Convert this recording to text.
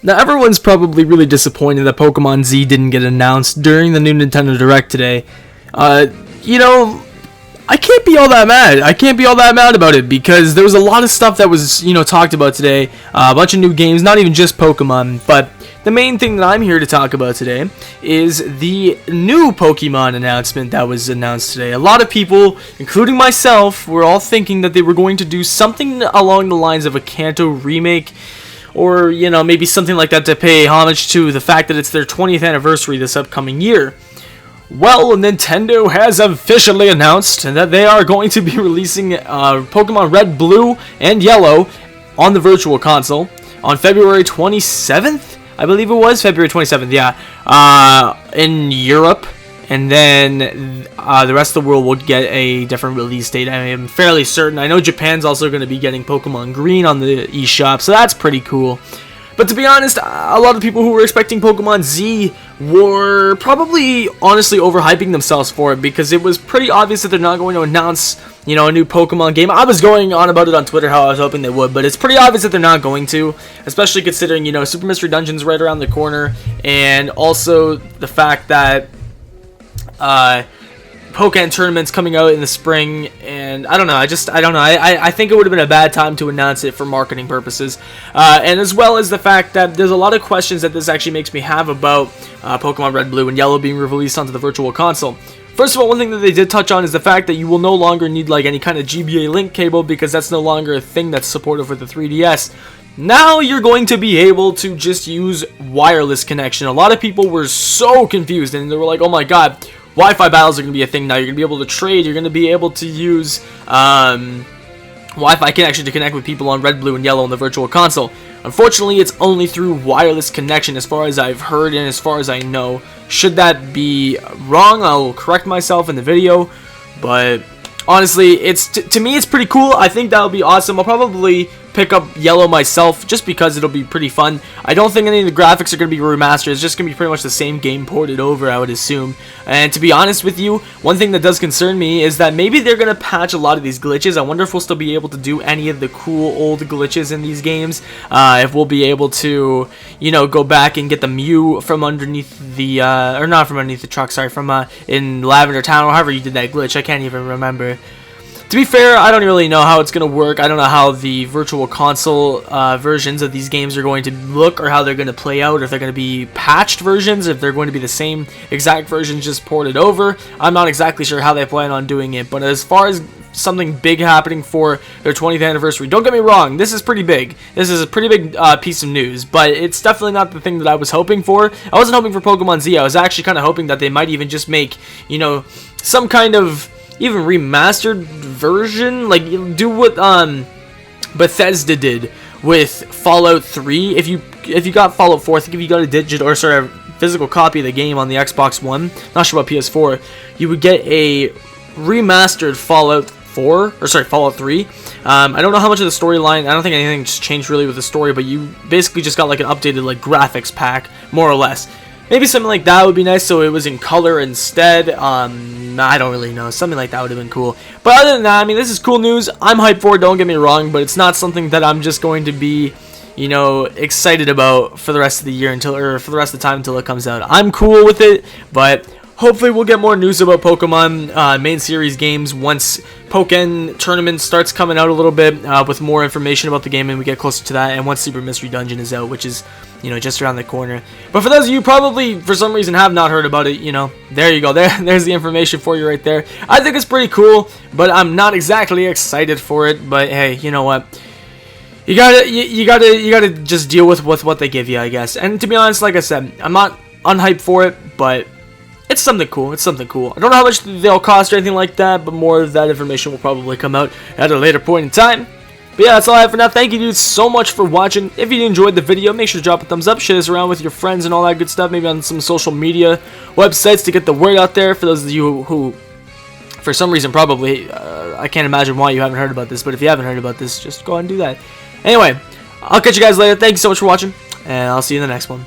Now, everyone's probably really disappointed that Pokemon Z didn't get announced during the new Nintendo Direct today. You know, I can't be all that mad. I can't be all that mad about it because there was a lot of stuff that was, talked about today. A bunch of new games, not even just Pokemon, but the main thing that I'm here to talk about today is the new Pokemon announcement that was announced today. A lot of people, including myself, were all thinking that they were going to do something along the lines of a Kanto remake, or, maybe something like that to pay homage to the fact that it's their 20th anniversary this upcoming year. Well, Nintendo has officially announced that they are going to be releasing Pokemon Red, Blue, and Yellow on the Virtual Console on February 27th? I believe it was February 27th, yeah, in Europe, and then the rest of the world will get a different release date. I am fairly certain. I know Japan's also going to be getting Pokemon Green on the eShop, so that's pretty cool. But to be honest, a lot of people who were expecting Pokemon Z were probably honestly overhyping themselves for it, because it was pretty obvious that they're not going to announce, a new Pokemon game. I was going on about it on Twitter how I was hoping they would, but it's pretty obvious that they're not going to, especially considering, Super Mystery Dungeon's right around the corner, and also the fact that Pokémon tournaments coming out in the spring, and I don't know. I don't know. I think it would have been a bad time to announce it for marketing purposes, and as well as the fact that there's a lot of questions that this actually makes me have about Pokemon Red, Blue, and Yellow being released onto the Virtual Console. First of all, one thing that they did touch on is the fact that you will no longer need like any kind of GBA link cable, because that's no longer a thing that's supported with the 3DS. Now you're going to be able to just use wireless connection. A lot of people were so confused, and they were like, oh my god, Wi-Fi battles are going to be a thing now. You're going to be able to trade. You're going to be able to use Wi-Fi connection to connect with people on Red, Blue, and Yellow on the Virtual Console. Unfortunately, it's only through wireless connection as far as I've heard and as far as I know. Should that be wrong, I'll correct myself in the video. But honestly, it's to me, it's pretty cool. I think that'll be awesome. I'll probably pick up Yellow myself just because it'll be pretty fun. I don't think any of the graphics are going to be remastered. It's just going to be pretty much the same game ported over, I would assume. And to be honest with you, one thing that does concern me is that maybe they're going to patch a lot of these glitches. I wonder if we'll still be able to do any of the cool old glitches in these games. If we'll be able to, go back and get the Mew from underneath the, or not from underneath the truck, sorry, from in Lavender Town, or however you did that glitch. I can't even remember. To be fair, I don't really know how it's going to work. I don't know how the Virtual Console versions of these games are going to look, or how they're going to play out, if they're going to be patched versions, if they're going to be the same exact versions just ported over. I'm not exactly sure how they plan on doing it, but as far as something big happening for their 20th anniversary, don't get me wrong, this is pretty big. This is a pretty big piece of news, but it's definitely not the thing that I was hoping for. I wasn't hoping for Pokemon Z. I was actually kind of hoping that they might even just make, some kind of even remastered version, like do what Bethesda did with Fallout 3. If you got Fallout 4, I think if you got a digital, or sorry, a physical copy of the game on the Xbox One, not sure about PS4, you would get a remastered Fallout 3. I don't know how much of the storyline, I don't think anything's changed really with the story, but you basically just got like an updated like graphics pack, more or less. Maybe something like that would be nice, so it was in color instead. I don't really know. Something like that would have been cool. But other than that, I mean, this is cool news. I'm hyped for it, don't get me wrong, but it's not something that I'm just going to be, excited about for the rest of the year or for the rest of the time until it comes out. I'm cool with it, but hopefully we'll get more news about Pokemon main series games once Pokemon Tournament starts coming out a little bit with more information about the game, and we get closer to that, and once Super Mystery Dungeon is out, which is, just around the corner. But for those of you who probably, for some reason, have not heard about it, there you go. There's the information for you right there. I think it's pretty cool, but I'm not exactly excited for it. But hey, you know what? You gotta just deal with what they give you, I guess. And to be honest, like I said, I'm not unhyped for it, but it's something cool. It's something cool. I don't know how much they'll cost or anything like that, but more of that information will probably come out at a later point in time. But yeah, that's all I have for now. Thank you dudes so much for watching. If you enjoyed the video, make sure to drop a thumbs up, share this around with your friends and all that good stuff, maybe on some social media websites to get the word out there. For those of you who for some reason probably, I can't imagine why you haven't heard about this, but if you haven't heard about this, just go ahead and do that. Anyway, I'll catch you guys later. Thank you so much for watching, and I'll see you in the next one.